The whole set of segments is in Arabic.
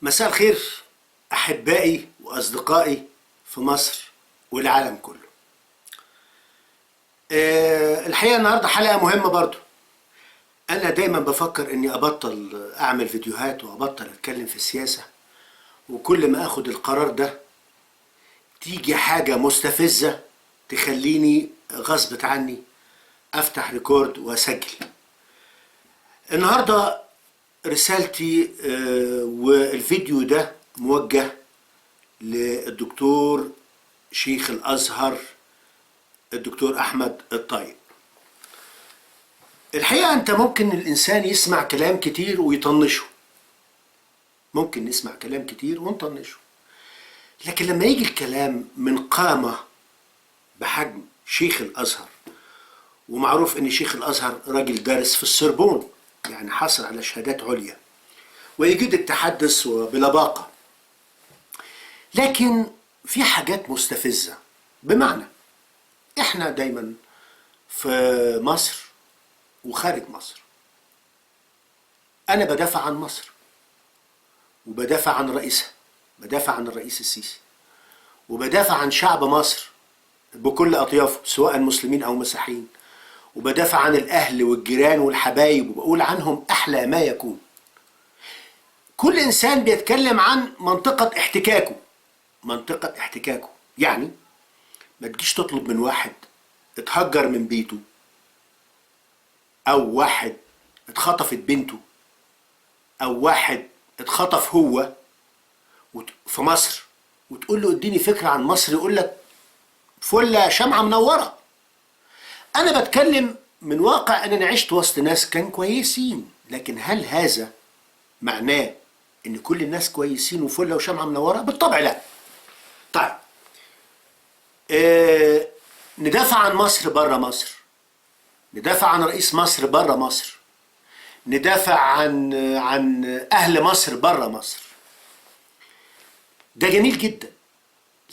مساء الخير أحبائي وأصدقائي في مصر والعالم كله. الحقيقة النهاردة حلقة مهمة برضو. أنا دايما بفكر إني أبطل أعمل فيديوهات وأبطل أتكلم في السياسة، وكل ما أخد القرار ده تيجي حاجة مستفزة تخليني غصبت عني أفتح ريكورد وأسجل. النهاردة رسالتي والفيديو ده موجه للدكتور شيخ الأزهر الدكتور أحمد الطيب. الحقيقة أنت ممكن الإنسان يسمع كلام كتير ويطنشه، ممكن نسمع كلام كتير ونطنشه، لكن لما يجي الكلام من قامة بحجم شيخ الأزهر، ومعروف أن شيخ الأزهر راجل دارس في السربون، يعني حاصل على شهادات عليا ويجد التحدث بلباقة، لكن في حاجات مستفزة. بمعنى احنا دايما في مصر وخارج مصر انا بدافع عن مصر وبدافع عن رئيسها، بدافع عن الرئيس السيسي، وبدافع عن شعب مصر بكل اطيافه سواء مسلمين او مسيحيين، وبدافع عن الاهل والجيران والحبايب وبقول عنهم احلى ما يكون. كل انسان بيتكلم عن منطقة احتكاكه، منطقة احتكاكه، يعني ما تجيش تطلب من واحد اتهجر من بيته، او واحد اتخطفت بنته، او واحد اتخطف هو في مصر، وتقول له اديني فكرة عن مصر، يقول لك فلة شمعة منورة. انا بتكلم من واقع ان انا عشت وسط ناس كان كويسين، لكن هل هذا معناه ان كل الناس كويسين وفلة وشمعة منورة؟ بالطبع لا. طيب ندافع عن مصر بره مصر، ندافع عن رئيس مصر بره مصر، ندافع عن اهل مصر بره مصر، ده جميل جدا،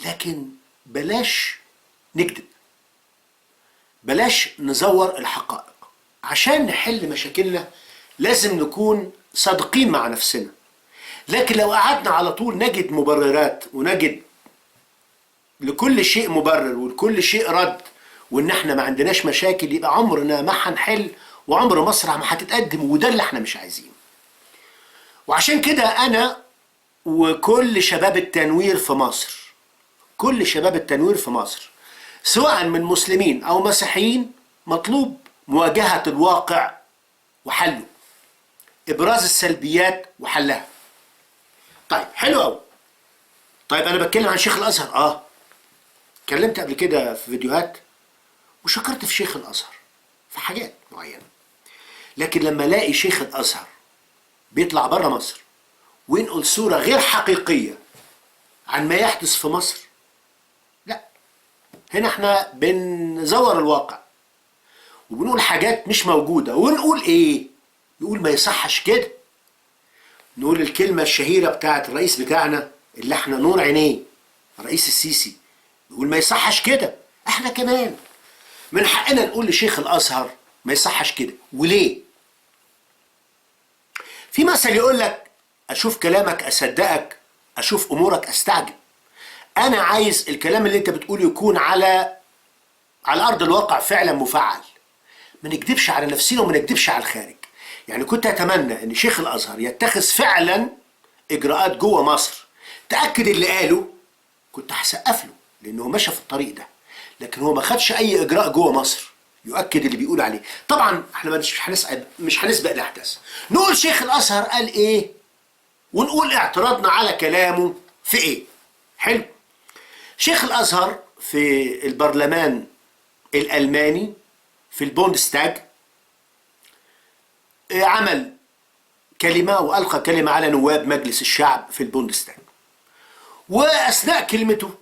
لكن بلاش نكذب، بلاش نزور الحقائق. عشان نحل مشاكلنا لازم نكون صادقين مع نفسنا، لكن لو قعدنا على طول نجد مبررات ونجد لكل شيء مبرر ولكل شيء رد، وان احنا ما عندناش مشاكل، يبقى عمرنا ما هنحل وعمر مصر ما هتتقدم، وده اللي احنا مش عايزينه. وعشان كده انا وكل شباب التنوير في مصر، كل شباب التنوير في مصر سواء من مسلمين او مسيحيين، مطلوب مواجهة الواقع وحله، ابراز السلبيات وحلها. طيب حلو قوي. طيب انا بتكلم عن شيخ الازهر، اتكلمت قبل كده في فيديوهات وشكرت في شيخ الازهر في حاجات معينة، لكن لما الاقي شيخ الازهر بيطلع بره مصر وينقل صورة غير حقيقية عن ما يحدث في مصر، لا، هنا احنا بنزور الواقع وبنقول حاجات مش موجودة. ونقول ايه؟ نقول ما يصحش كده. نقول الكلمة الشهيرة بتاعت الرئيس بتاعنا اللي احنا نور عينيه الرئيس السيسي، نقول ما يصحش كده. احنا كمان من حقنا نقول لشيخ الازهر ما يصحش كده. وليه؟ في مثل يقول لك اشوف كلامك اصدقك، اشوف امورك استعجب. انا عايز الكلام اللي انت بتقوله يكون على ارض الواقع فعلا مفعل، ما نكدبش على نفسنا وما نكدبش على الخارج. يعني كنت اتمنى ان شيخ الازهر يتخذ فعلا اجراءات جوه مصر تاكد اللي قاله، كنت هسقف له لانه ماشي في الطريق ده، لكن هو ما خدش اي اجراء جوه مصر يؤكد اللي بيقول عليه. طبعا احنا مش هنسبق الاحداث، نقول شيخ الازهر قال ايه ونقول اعتراضنا على كلامه في ايه. حلو. شيخ الازهر في البرلمان الالماني في البوندستاج عمل كلمة والقى كلمة على نواب مجلس الشعب في البوندستاج، واثناء كلمته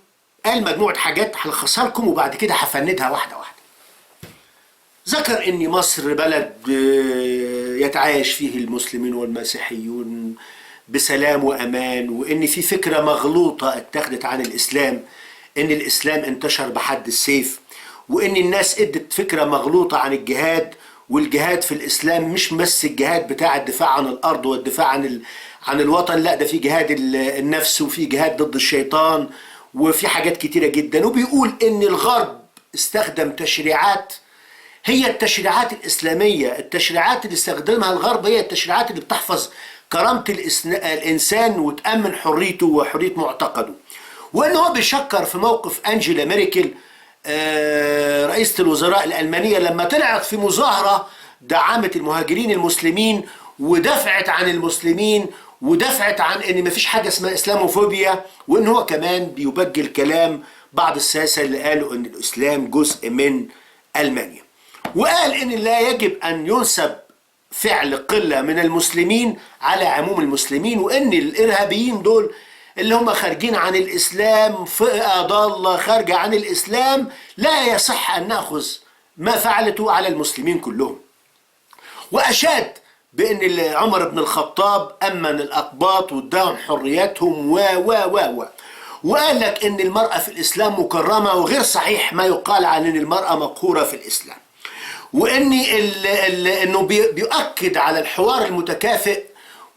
قال مجموعة حاجات هلخصها لكم وبعد كده هفندها واحدة واحدة. ذكر ان مصر بلد يتعايش فيه المسلمين والمسيحيون بسلام وامان، وان في فكرة مغلوطة اتخذت عن الاسلام، ان الاسلام انتشر بحد السيف، وان الناس ادت فكرة مغلوطة عن الجهاد، والجهاد في الاسلام مش بس الجهاد بتاع الدفاع عن الارض والدفاع عن الوطن، لا ده في جهاد النفس وفي جهاد ضد الشيطان وفي حاجات كتيرة جدا. وبيقول ان الغرب استخدم تشريعات هي التشريعات الإسلامية. التشريعات اللي استخدمها الغرب هي التشريعات اللي بتحفظ كرامة الإنسان وتأمن حريته وحرية معتقده. وأنه هو بيشكر في موقف أنجيلا ميركل رئيسة الوزراء الألمانية لما طلعت في مظاهرة دعمت المهاجرين المسلمين ودفعت عن المسلمين ودفعت عن ان مفيش حاجة اسمها اسلاموفوبيا، وان هو كمان بيبجل كلام بعض الساسة اللي قالوا ان الاسلام جزء من المانيا. وقال ان لا يجب ان ينسب فعل قلة من المسلمين على عموم المسلمين، وان الارهابيين دول اللي هم خارجين عن الاسلام، فئة ضالة خارجة عن الاسلام، لا يصح ان ناخذ ما فعلته على المسلمين كلهم. واشاد بان عمر بن الخطاب امن الاقباط واداهم حرياتهم وقال لك ان المرأة في الاسلام مكرمة، وغير صحيح ما يقال عن ان المرأة مقهورة في الاسلام. وان انه بيؤكد على الحوار المتكافئ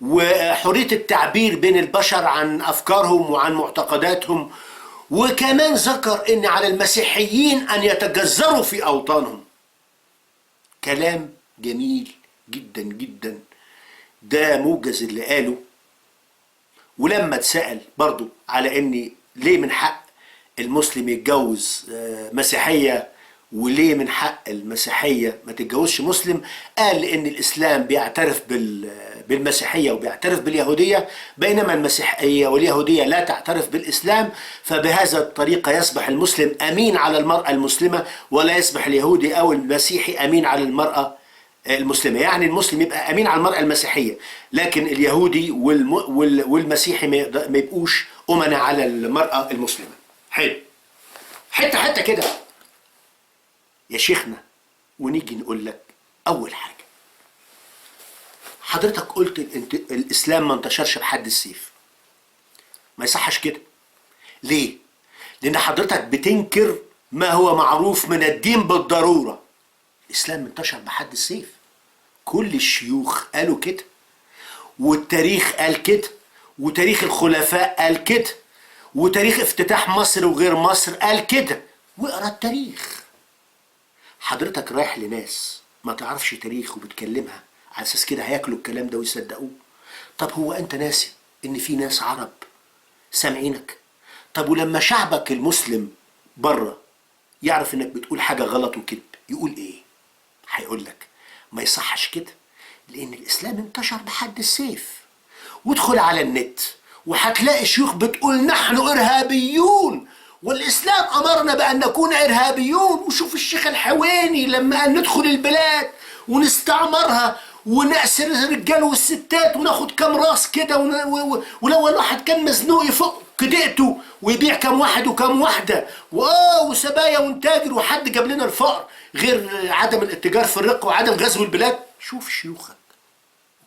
وحرية التعبير بين البشر عن افكارهم وعن معتقداتهم. وكمان ذكر ان على المسيحيين ان يتجذروا في اوطانهم. كلام جميل جدا جدا، ده موجز اللي قاله. ولما اتسأل برضو على ان ليه من حق المسلم يتجوز مسيحية وليه من حق المسيحية ما تتجوزش مسلم، قال لان الاسلام بيعترف بالمسيحية وبيعترف باليهودية، بينما المسيحية واليهودية لا تعترف بالاسلام. فبهذا الطريقة يصبح المسلم امين على المرأة المسلمة، ولا يصبح اليهودي او المسيحي امين على المرأة المسلمة. يعني المسلم يبقى امين على المرأة المسيحية، لكن اليهودي والمسيحي ما يبقوش امنا على المرأة المسلمة. حلو، حتة كده يا شيخنا. ونيجي نقول لك اول حاجة، حضرتك قلت الاسلام ما انتشرش بحد السيف. ما يصحش كده. ليه؟ لان حضرتك بتنكر ما هو معروف من الدين بالضرورة. الاسلام انتشر بحد السيف، كل الشيوخ قالوا كده، والتاريخ قال كده، وتاريخ الخلفاء قال كده، وتاريخ افتتاح مصر وغير مصر قال كده. واقرا التاريخ. حضرتك رايح لناس ما تعرفش تاريخ وبتكلمها على اساس كده هياكلوا الكلام ده ويصدقوه. طب هو انت ناسي ان في ناس عرب سامعينك؟ طب ولما شعبك المسلم بره يعرف انك بتقول حاجة غلط وكذب يقول ايه؟ هيقول لك ما يصحش كده، لان الاسلام انتشر بحد السيف. وادخل على النت وهتلاقي شيوخ بتقول نحن ارهابيون والاسلام امرنا بان نكون ارهابيون. وشوف الشيخ الحويني لما قال ندخل البلاد ونستعمرها ونأسر الرجال والستات وناخد كام راس كده ولو الواحد كان مزنوق يفك دقته ويبيع كام واحد وكام واحده وسبايا ونتاجر، وحد جاب لنا الفقر غير عدم الاتجار في الرق وعدم غزو البلاد. شوف شيوخك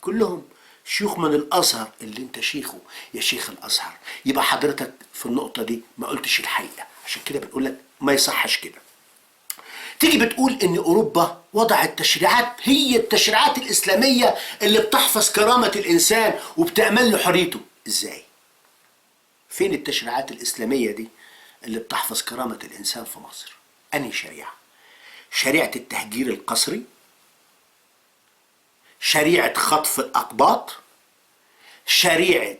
كلهم شيوخ من الازهر اللي انت شيخه يا شيخ الازهر. يبقى حضرتك في النقطه دي ما قلتش الحقيقه، عشان كده بنقول لك ما يصحش كده. تيجي بتقول ان اوروبا وضعت تشريعات هي التشريعات الاسلاميه اللي بتحفظ كرامه الانسان وبتأمن له حريته. ازاي؟ فين التشريعات الاسلاميه دي اللي بتحفظ كرامه الانسان في مصر؟ انهي شريعه؟ شريعه التهجير القسري؟ شريعه خطف الاقباط؟ شريعه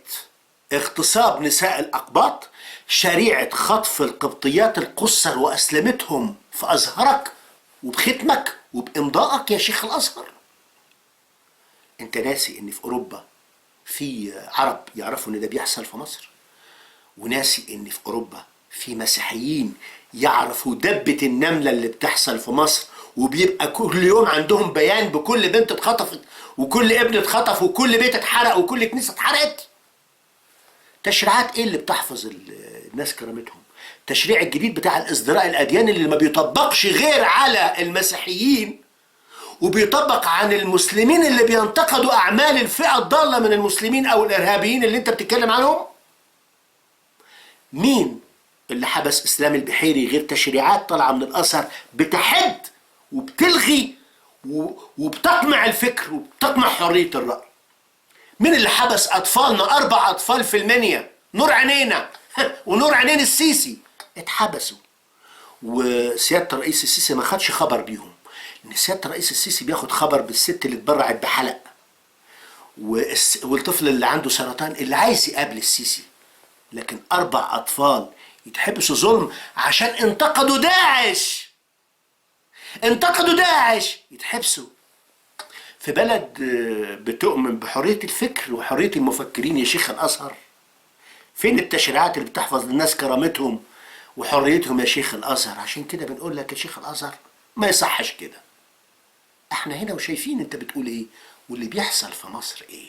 اغتصاب نساء الاقباط؟ شريعه خطف القبطيات القُصر واسلمتهم في ازهرك وبختمك وبامضائك يا شيخ الازهر؟ انت ناسي ان في اوروبا في عرب يعرفوا ان ده بيحصل في مصر؟ وناسي ان في اوروبا في مسيحيين يعرفوا دبة النملة اللي بتحصل في مصر، وبيبقى كل يوم عندهم بيان بكل بنت اتخطفت وكل ابن اتخطف وكل بيت اتحرق وكل كنيسة اتحرقت؟ تشريعات ايه اللي بتحفظ الناس كرامتهم؟ التشريع الجديد بتاع الازدراء الاديان اللي ما بيطبقش غير على المسيحيين وبيطبق عن المسلمين اللي بينتقدوا اعمال الفئة الضالة من المسلمين او الارهابيين اللي انت بتتكلم عنهم. مين اللي حبس اسلام البحيري غير تشريعات طالعه من الازهر بتحد وبتلغي وبتقمع الفكر وبتقمع حريه الراي؟ مين اللي حبس اطفالنا؟ 4 اطفال في المنيا، نور عينينا ونور عينين السيسي اتحبسوا. وسياده الرئيس السيسي ما خدش خبر بيهم، ان سياده الرئيس السيسي بياخد خبر بالست اللي اتبرعت بحلق والطفل اللي عنده سرطان اللي عايز يقابل السيسي. لكن 4 اطفال يتحبسوا ظلم عشان انتقدوا داعش، انتقدوا داعش يتحبسوا. في بلد بتؤمن بحرية الفكر وحرية المفكرين يا شيخ الازهر، فين التشريعات اللي بتحفظ للناس كرامتهم وحريتهم يا شيخ الازهر؟ عشان كده بنقول لك يا شيخ الازهر ما يصحش كده. احنا هنا وشايفين انت بتقول ايه واللي بيحصل في مصر ايه.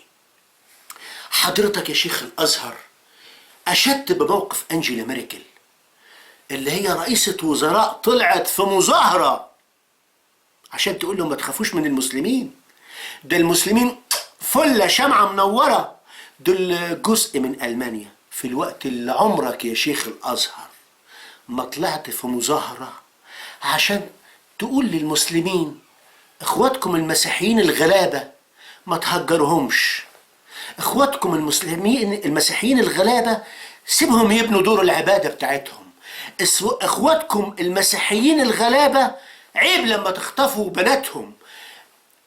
حضرتك يا شيخ الازهر اشدت بموقف انجيلا ميركل اللي هي رئيسة وزراء طلعت في مظاهرة عشان تقول لهم ما تخافوش من المسلمين، ده المسلمين فلة شمعة منورة، دول جزء من ألمانيا. في الوقت اللي عمرك يا شيخ الأزهر ما طلعت في مظاهرة عشان تقول للمسلمين اخواتكم المسيحيين الغلابة ما تهجرهمش، اخواتكم المسيحيين الغلابة سيبهم يبنوا دور العبادة بتاعتهم، اخواتكم المسيحيين الغلابة عيب لما تخطفوا بناتهم،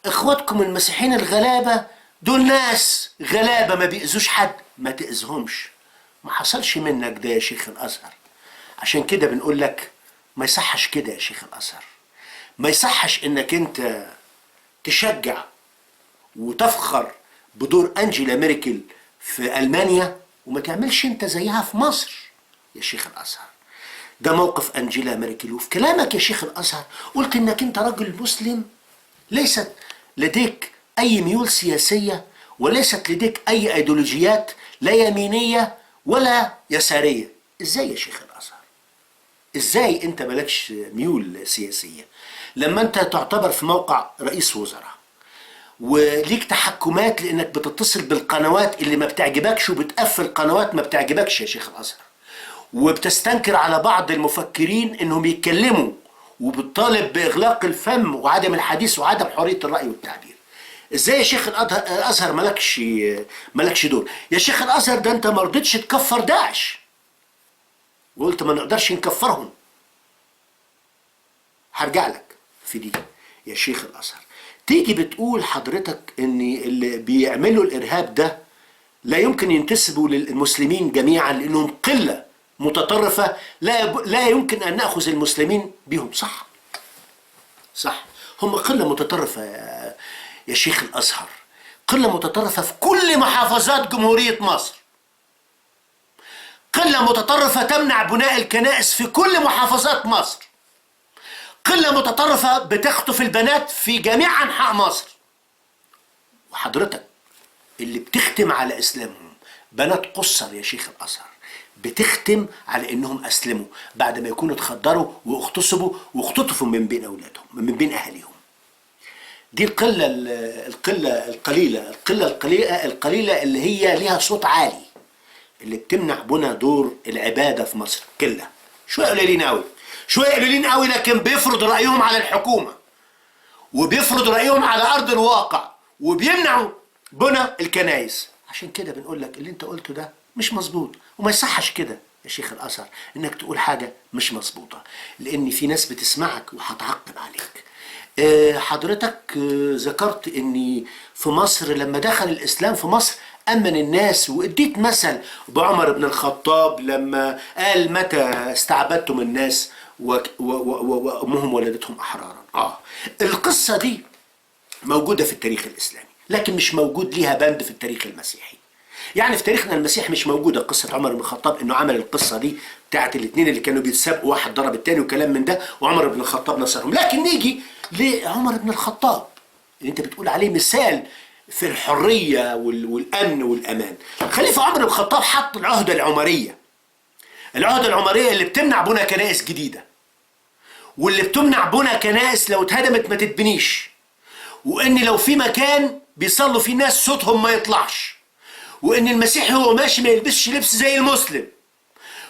اخواتكم المسيحيين الغلابة دول ناس غلابة ما بيأذوش حد، ما تأذهمش. ما حصلش منك ده يا شيخ الازهر. عشان كده بنقول لك ما يصحش كده يا شيخ الازهر، ما يصحش انك انت تشجع وتفخر بدور انجيلا ميركل في المانيا وما تعملش انت زيها في مصر يا شيخ الازهر. ده موقف انجيلا ميركل. وفي كلامك يا شيخ الازهر قلت انك انت راجل مسلم ليست لديك اي ميول سياسيه وليست لديك اي ايديولوجيات لا يمينيه ولا يساريه. ازاي يا شيخ الازهر؟ ازاي انت مالكش ميول سياسيه لما انت تعتبر في موقع رئيس وزراء وليك تحكمات لانك بتتصل بالقنوات اللي ما بتعجبكش وبتقفل قنوات ما بتعجبكش يا شيخ الازهر، وبتستنكر على بعض المفكرين انهم يتكلموا وبتطالب باغلاق الفم وعدم الحديث وعدم حريه الراي والتعبير. ازاي يا شيخ الازهر مالكش دور؟ يا شيخ الازهر ده انت ما رضيتش تكفر داعش وقلت ما نقدرش نكفرهم. هرجع لك في دي يا شيخ الازهر. تيجي بتقول حضرتك ان اللي بيعملوا الارهاب ده لا يمكن ينتسبوا للمسلمين جميعا لانهم قله متطرفه لا يمكن ان ناخذ المسلمين بهم. صح صح، هم قله متطرفه يا شيخ الازهر، قله متطرفه في كل محافظات جمهوريه مصر، قله متطرفه تمنع بناء الكنائس في كل محافظات مصر، قله متطرفه بتخطف البنات في جميع انحاء مصر. وحضرتك اللي بتختم على اسلامهم بنات قصر يا شيخ الازهر، بتختم على انهم اسلموا بعد ما يكونوا اتخدروا واغتصبوا واختطفوا من بين اولادهم من بين اهاليهم. دي القليله اللي هي ليها صوت عالي اللي بتمنع بنا دور العباده في مصر. قله شويه قليلين قوي، شويه قليلين قوي، لكن بيفرضوا رايهم على الحكومه وبيفرضوا رايهم على ارض الواقع وبيمنعوا بنا الكنائس. عشان كده بنقول لك اللي انت قلته ده مش مظبوط وما يصحش كده يا شيخ الازهر انك تقول حاجه مش مظبوطه، لان في ناس بتسمعك وهتعقب عليك. حضرتك ذكرت ان في مصر لما دخل الاسلام في مصر امن الناس، واديت مثل بعمر بن الخطاب لما قال متى استعبدتم الناس وامهم ولدتهم احرارا. القصه دي موجوده في التاريخ الاسلامي لكن مش موجود ليها بند في التاريخ المسيحي. يعني في تاريخنا المسيحي مش موجوده قصه عمر بن الخطاب انه عمل القصه دي بتاعت الاثنين اللي كانوا بيتسابقوا واحد ضرب الثاني وكلام من ده وعمر بن الخطاب نصرهم. لكن نيجي لعمر بن الخطاب اللي انت بتقول عليه مثال في الحريه والامن والامان. الخليفه عمر بن الخطاب حط العهده العمريه، العهده العمريه اللي بتمنع بناء كنائس جديده واللي بتمنع بناء كنائس لو اتهدمت ما تتبنيش، وان لو في مكان بيصلوا فيه ناس صوتهم ما يطلعش، وان المسيحي هو ماشي ما يلبسش لبس زي المسلم،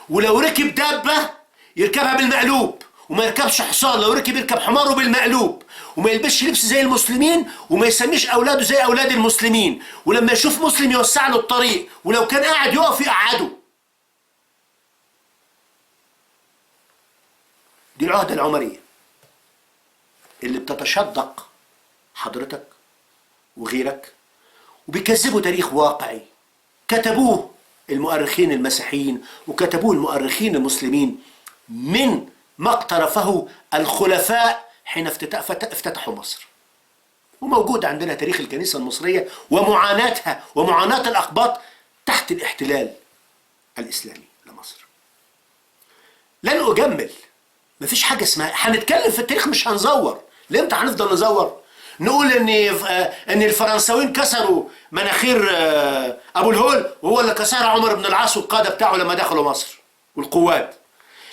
ولو ركب دابه يركبها بالمقلوب وما يركبش حصان، لو ركب يركب حماره بالمقلوب، وما يلبسش لبس زي المسلمين، وما يسميش اولاده زي اولاد المسلمين، ولما يشوف مسلم يوسع له الطريق، ولو كان قاعد يقف يقعده. دي العهدة العمرية اللي بتتشدق حضرتك وغيرك، وبيكذبوا تاريخ واقعي كتبوه المؤرخين المسيحيين وكتبوه المؤرخين المسلمين من ما اقترفه الخلفاء حين افتتحوا مصر. وموجود عندنا تاريخ الكنيسة المصرية ومعاناتها ومعاناة الأقباط تحت الاحتلال الإسلامي لمصر. لن أجمل، مفيش حاجة اسمها هنتكلم في التاريخ مش هنزور. لامتى هنفضل نزور؟ نقول ان الفرنساويين كسروا مناخير ابو الهول، وهو اللي كسرها عمر بن العاص والقاده بتاعه لما دخلوا مصر والقوات.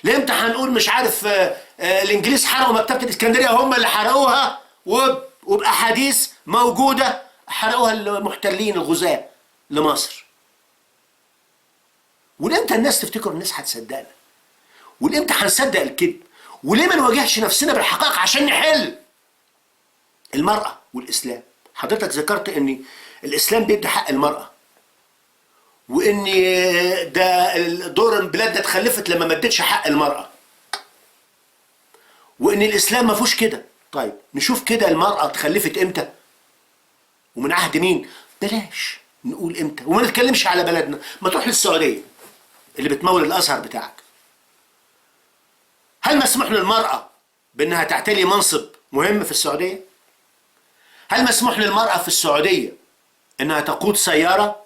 لامتى هنقول مش عارف الانجليز حرقوا مكتبه الاسكندريه، هم اللي حرقوها وباحاديث موجوده حرقوها المحتلين الغزاة لمصر؟ ولامتى الناس تفتكر الناس هتصدقنا؟ ولامتى هنصدق الكذب؟ وليه ما نواجهش نفسنا بالحقائق عشان نحل؟ المرأة والإسلام، حضرتك ذكرت ان الإسلام بيدي حق المرأة، وان ده دور البلاد ده اتخلفت لما ما ادتش حق المرأة، وان الإسلام ما فيهوش كده. طيب نشوف كده المرأة اتخلفت امتى ومن عهد مين؟ بلاش نقول امتى وما نتكلمش على بلدنا. ما تروح للسعودية اللي بتمول الأزهر بتاعك. هل مسموح للمرأة بأنها تعتلي منصب مهم في السعودية؟ هل مسموح للمرأة في السعودية أنها تقود سيارة؟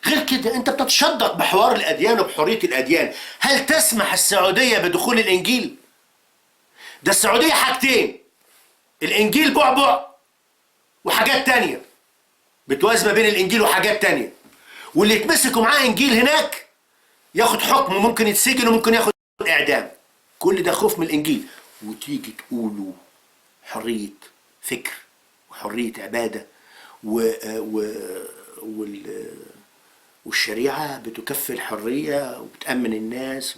غير كده أنت بتتشدق بحوار الأديان وبحرية الأديان. هل تسمح السعودية بدخول الإنجيل؟ ده السعودية حاجتين، الإنجيل بعبع وحاجات تانية بتوازن ما بين الإنجيل وحاجات تانية، واللي يتمسكوا معاه إنجيل هناك ياخد حكم وممكن يتسجن وممكن ياخد إعدام. كل ده خوف من الإنجيل، وتيجي تقولوا حرية فكر وحرية عبادة والشريعة بتكفي الحرية وبتأمن الناس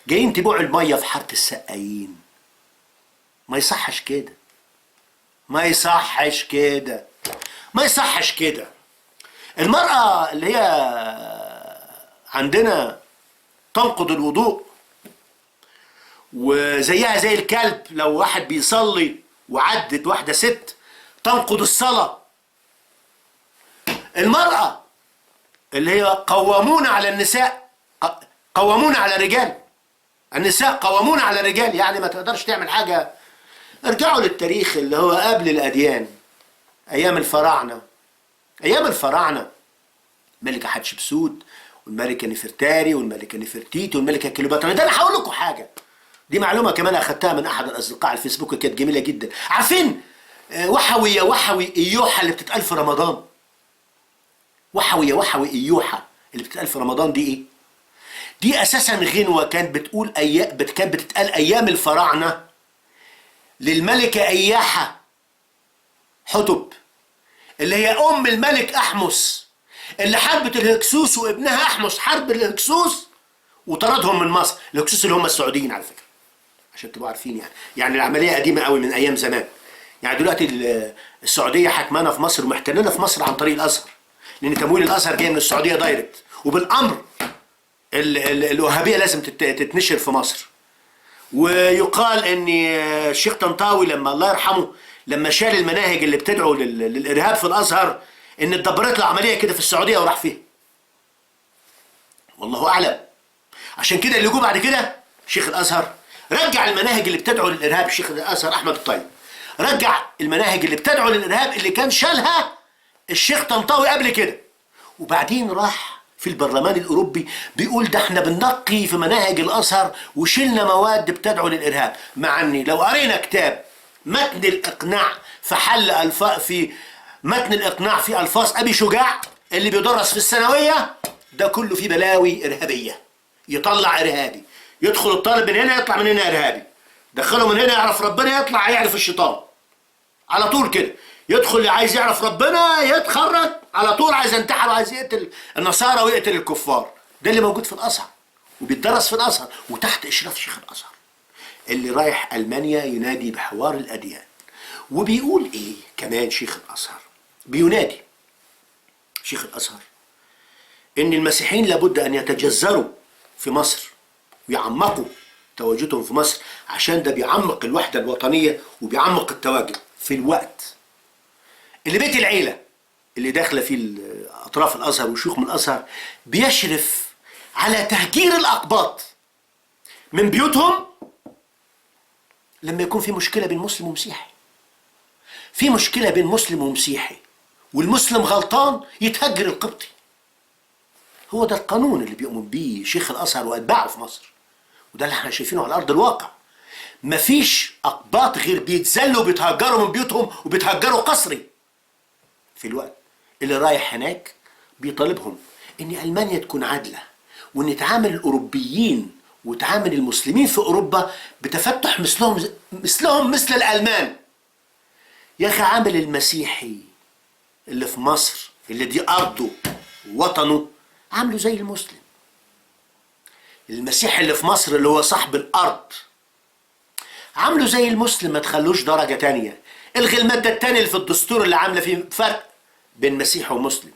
جايين تبيعوا المية في حارة السقايين. ما يصحش كده، ما يصحش كده، ما يصحش كده. المرأة اللي هي عندنا تنقض الوضوء وزيها زي الكلب، لو واحد بيصلي وعدت واحدة ست تنقض الصلاة. المرأة اللي هي قوامون على النساء، قوامون على الرجال، النساء قوامون على الرجال، يعني ما تقدرش تعمل حاجة. ارجعوا للتاريخ اللي هو قبل الأديان، أيام الفراعنة. أيام الفراعنة الملكة حتشبسوت والملكة نفرتاري والملكة نفرتيتي والملكة كليوباترا. ده أنا هقول لكم حاجة، دي معلومة كمان أخدتها من أحد الأصدقاء على الفيسبوك كانت جميلة جدا. عارفين وحوي يا وحوي إيوحة اللي بتتقال في رمضان؟ وحوي يا وحوي إيوحة اللي بتتقال في رمضان دي إيه؟ دي أساسا غنوة كانت بتقول كانت بتتقال أيام الفراعنة للملكة إياحة حتب، اللي هي أم الملك أحمس، اللي حاربت الهكسوس وابنها أحمس حارب الهكسوس وطردهم من مصر. الهكسوس اللي هم السعوديين على فكرة، عشان تبقوا عارفين. يعني العملية قديمة قوي من أيام زمان. يعني دلوقتي السعودية حكمانة في مصر ومحتلنا في مصر عن طريق الأزهر، لأن تمويل الأزهر جاي من السعودية دايركت، وبالأمر الوهابية لازم تتنشر في مصر. ويقال ان الشيخ طنطاوي لما الله يرحمه لما شال المناهج اللي بتدعو للإرهاب في الأزهر ان اتدبرت له عملية كده في السعودية وراح فيها، والله أعلم. عشان كده اللي جو بعد كده شيخ الأزهر رجع المناهج اللي بتدعو للإرهاب. الشيخ الأزهر أحمد الطيب رجع المناهج اللي بتدعو للإرهاب اللي كان شالها الشيخ طنطاوي قبل كده، وبعدين راح في البرلمان الأوروبي بيقول ده احنا بننقي في مناهج الأزهر وشلنا مواد بتدعو للإرهاب. مع اني لو قرينا كتاب متن الإقناع في متن الإقناع في ألفاظ أبي شجاع اللي بيدرس في الثانوية، ده كله فيه بلاوي إرهابية، يطلع إرهابي. يدخل الطالب من هنا يطلع من هنا إرهابي، دخله من هنا يعرف ربنا يطلع يعرف الشيطان على طول كده. يدخل اللي عايز يعرف ربنا يتخرج على طول عايز ينتحر وعايز يقتل النصارى ويقتل الكفار. ده اللي موجود في الأزهر وبيتدرس في الأزهر وتحت إشراف شيخ الأزهر اللي رايح ألمانيا ينادي بحوار الأديان. وبيقول ايه كمان شيخ الازهر؟ بينادي شيخ الازهر ان المسيحيين لابد ان يتجذروا في مصر ويعمقوا تواجدهم في مصر، عشان ده بيعمق الوحدة الوطنية وبيعمق التواجد في الوقت اللي بيت العيلة اللي داخلة فيه أطراف الأزهر وشيوخ من الأزهر بيشرف على تهجير الأقباط من بيوتهم لما يكون في مشكلة بين مسلم ومسيحي. في مشكلة بين مسلم ومسيحي والمسلم غلطان يتهجر القبطي. هو ده القانون اللي بيؤمن بيه شيخ الأزهر وأتباعه في مصر، وده اللي احنا شايفينه على أرض الواقع. مفيش أقباط غير بيتذلوا وبيتهجروا من بيوتهم وبيتهجروا قسري. في الوقت اللي رايح هناك بيطالبهم إن ألمانيا تكون عادلة، وإن تعامل الأوروبيين وتعامل المسلمين في أوروبا بتفتح مثلهم مثل الألمان. يا أخي عامل المسيحي اللي في مصر اللي دي أرضه ووطنه عامله زي المسلم. المسيحي اللي في مصر اللي هو صاحب الأرض عامله زي المسلم، ما تخلوش درجة تانية. الغي المادة التانية اللي في الدستور اللي عاملة فيه فرق بين مسيحي ومسلم.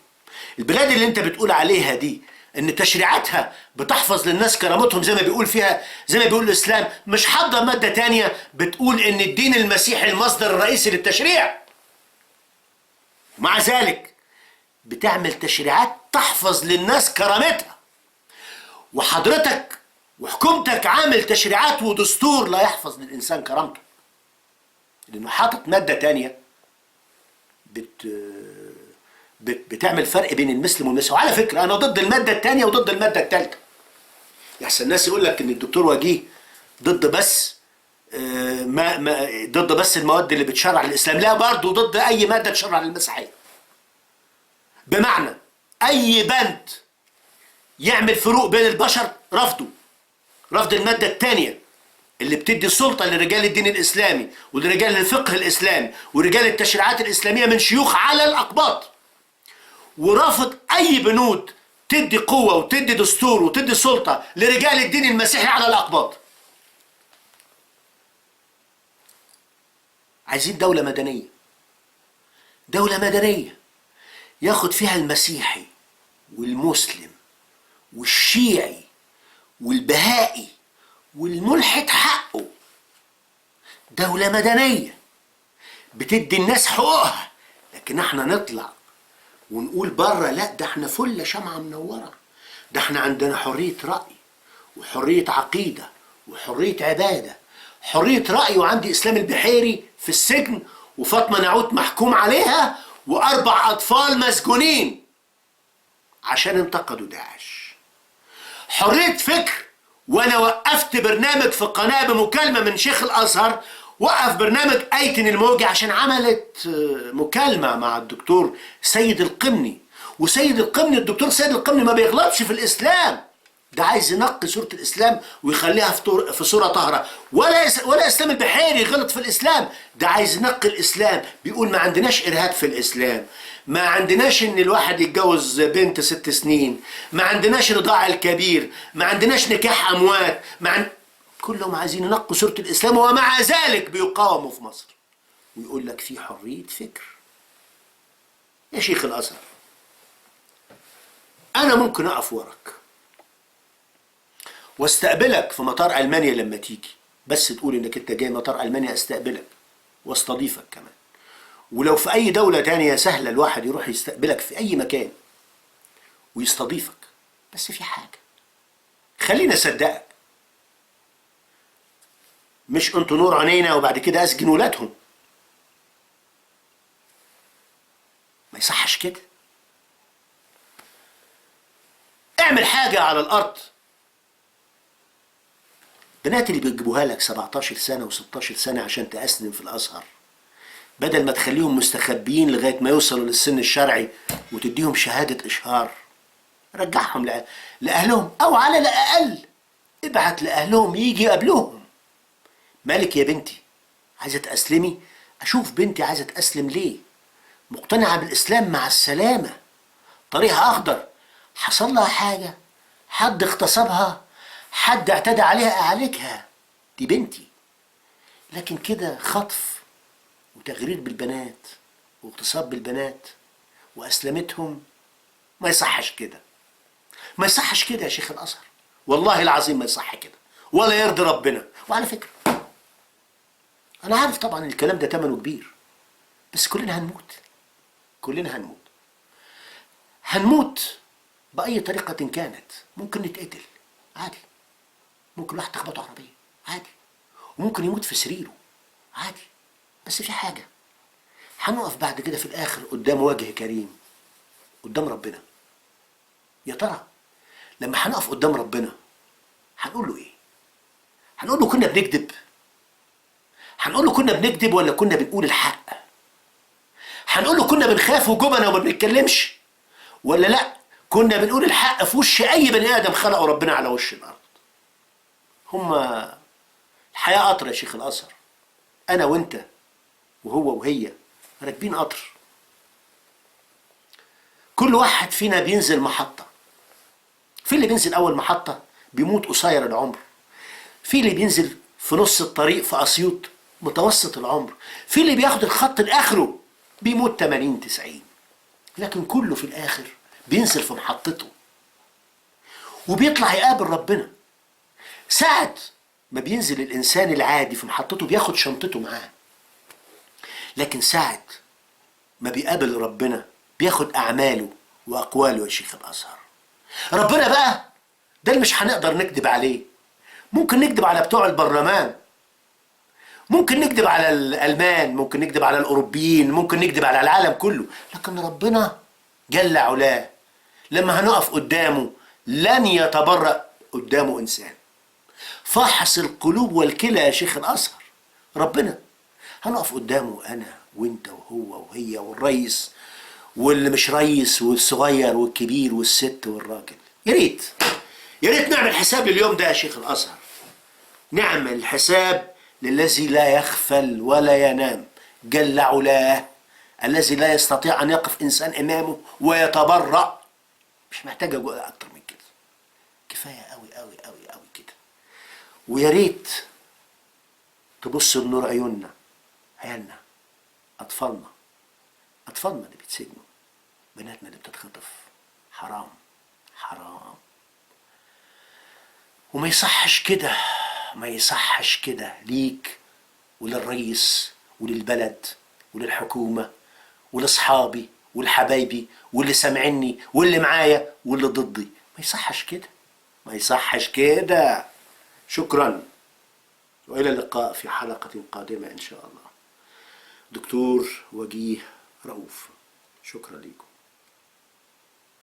البلاد اللي انت بتقول عليها دي ان تشريعاتها بتحفظ للناس كرامتهم زي ما بيقول فيها، زي ما بيقول الاسلام، مش حاضره ماده تانية بتقول ان الدين المسيحي المصدر الرئيسي للتشريع. ومع ذلك بتعمل تشريعات تحفظ للناس كرامتها، وحضرتك وحكومتك عامل تشريعات ودستور لا يحفظ للانسان كرامته، لانه حاطط ماده تانية بتعمل فرق بين المسلم والمسيحي. وعلى فكره انا ضد الماده الثانيه وضد الماده الثالثه. يحسن الناس يقول لك ان الدكتور وجيه ضد بس ضد بس المواد اللي بتشرع للاسلام. لا، برضه ضد اي ماده تشرع للمسيحيه. بمعنى اي بند يعمل فروق بين البشر رفضه. رفض الماده الثانيه اللي بتدي سلطه لرجال الدين الاسلامي ولرجال الفقه الاسلامي ورجال التشريعات الاسلاميه من شيوخ على الاقباط، ورافض اي بنود تدي قوه وتدي دستور وتدي سلطه لرجال الدين المسيحي على الاقباط. عايزين دوله مدنيه، دوله مدنيه ياخد فيها المسيحي والمسلم والشيعي والبهائي والملحد حقه. دوله مدنيه بتدي الناس حقوقها. لكن احنا نطلع ونقول بره لا، ده احنا فله شمعه منوره، ده احنا عندنا حريه راي وحريه عقيده وحريه عباده. حريه راي وعندي اسلام البحيري في السجن وفاطمه نعوت محكوم عليها و4 اطفال مسجونين عشان انتقدوا داعش. حريه فكر، وانا وقفت برنامج في قناه بمكالمه من شيخ الازهر، وقف برنامج ايتن الموجي عشان عملت مكالمة مع الدكتور سيد القمني. وسيد القمني، الدكتور سيد القمني ما بيغلطش في الاسلام، ده عايز ينقي صورة الاسلام ويخليها في صورة طاهرة. ولا اسلام البحيري غلط في الاسلام، ده عايز ينقي الاسلام. بيقول ما عندناش ارهاب في الاسلام، ما عندناش ان الواحد يتجوز بنت 6 سنين، ما عندناش رضاع الكبير، ما عندناش نكاح اموات، كلهم عايزين ينقوا صورة الإسلام، ومع ذلك بيقاوموا في مصر. ويقول لك في حرية فكر. يا شيخ الأزهر، أنا ممكن أقف وراك واستقبلك في مطار ألمانيا لما تيجي، بس تقول إنك أنت جاي مطار ألمانيا، أستقبلك واستضيفك كمان. ولو في أي دولة تانية سهلة الواحد يروح يستقبلك في أي مكان ويستضيفك، بس في حاجة خلينا أصدقك، مش انتوا نور عينينا وبعد كده اسجن ولادهم. ما يصحش كده. اعمل حاجة على الارض. بنات اللي بيجيبوها لك 17 سنة و16 سنة عشان تأسلم في الازهر، بدل ما تخليهم مستخبيين لغاية ما يوصلوا للسن الشرعي وتديهم شهادة اشهار، رجعهم لأهلهم، او على الاقل ابعت لأهلهم يجي يقابلوهم. مالك يا بنتي، عايزة تأسلمي؟ أشوف بنتي عايزة تأسلم ليه؟ مقتنعة بالإسلام، مع السلامة. طريقها أخضر، حصل لها حاجة، حد اغتصبها، حد اعتدى عليها، أعالجها، دي بنتي. لكن كده خطف وتغرير بالبنات واغتصاب بالبنات وأسلمتهم. ما يصحش كده، ما يصحش كده يا شيخ الأزهر، والله العظيم ما يصح كده ولا يرضي ربنا. وعلى فكرة أنا عارف طبعا الكلام ده ثمنه كبير، بس كلنا هنموت، كلنا هنموت، هنموت بأي طريقة كانت. ممكن نتقتل عادي، ممكن واحد تخبطه عربية عادي، وممكن يموت في سريره عادي، بس في حاجة، هنقف بعد كده في الآخر قدام وجه كريم قدام ربنا. يا ترى لما هنقف قدام ربنا هنقول له ايه؟ هنقول له كنا بنكذب؟ هنقول له كنا بنكذب ولا كنا بنقول الحق؟ هنقول له كنا بنخاف وجبنا وما بنتكلمش، ولا لا كنا بنقول الحق في وش اي بني ادم خلقه ربنا على وش الارض؟ هما الحياه قطر يا شيخ الازهر، انا وانت وهو وهي راكبين قطر، كل واحد فينا بينزل محطه. في اللي بينزل اول محطه بيموت قصير العمر، في اللي بينزل في نص الطريق في اسيوط متوسط العمر، في اللي بياخد الخط لاخره بيموت 80 90، لكن كله في الاخر بينزل في محطته وبيطلع يقابل ربنا. ساعة ما بينزل الانسان العادي في محطته بياخد شنطته معاه، لكن ساعة ما بيقابل ربنا بياخد اعماله واقواله يا شيخ الازهر. ربنا بقى ده اللي مش هنقدر نكذب عليه. ممكن نكذب على بتوع البرلمان، ممكن نكذب على الالمان، ممكن نكذب على الاوروبيين، ممكن نكذب على العالم كله، لكن ربنا جل علاه لما هنقف قدامه لن يتبرأ قدامه انسان. فحص القلوب والكلى يا شيخ الازهر، ربنا هنقف قدامه انا وانت وهو وهي والريس واللي مش ريس والصغير والكبير والست والراجل. يا ريت يا ريت نعمل حساب لليوم ده يا شيخ الازهر، نعمل حساب للذي لا يغفل ولا ينام جل علاه، الذي لا يستطيع ان يقف انسان امامه ويتبرأ. مش محتاج اقول اكتر من كده، كفايه قوي قوي قوي قوي كده. ويا ريت تبص لنور عيوننا، عيالنا، اطفالنا، اطفالنا اللي بيتسجنوا، بناتنا اللي بتتخطف، حرام حرام. وما يصحش كده، ما يصحش كده ليك وللرئيس وللبلد وللحكومة ولأصحابي ولحبايبي واللي سامعني واللي معايا واللي ضدي. ما يصحش كده، ما يصحش كده. شكرا، وإلى اللقاء في حلقة قادمة إن شاء الله. دكتور وجيه رؤوف، شكرا لكم.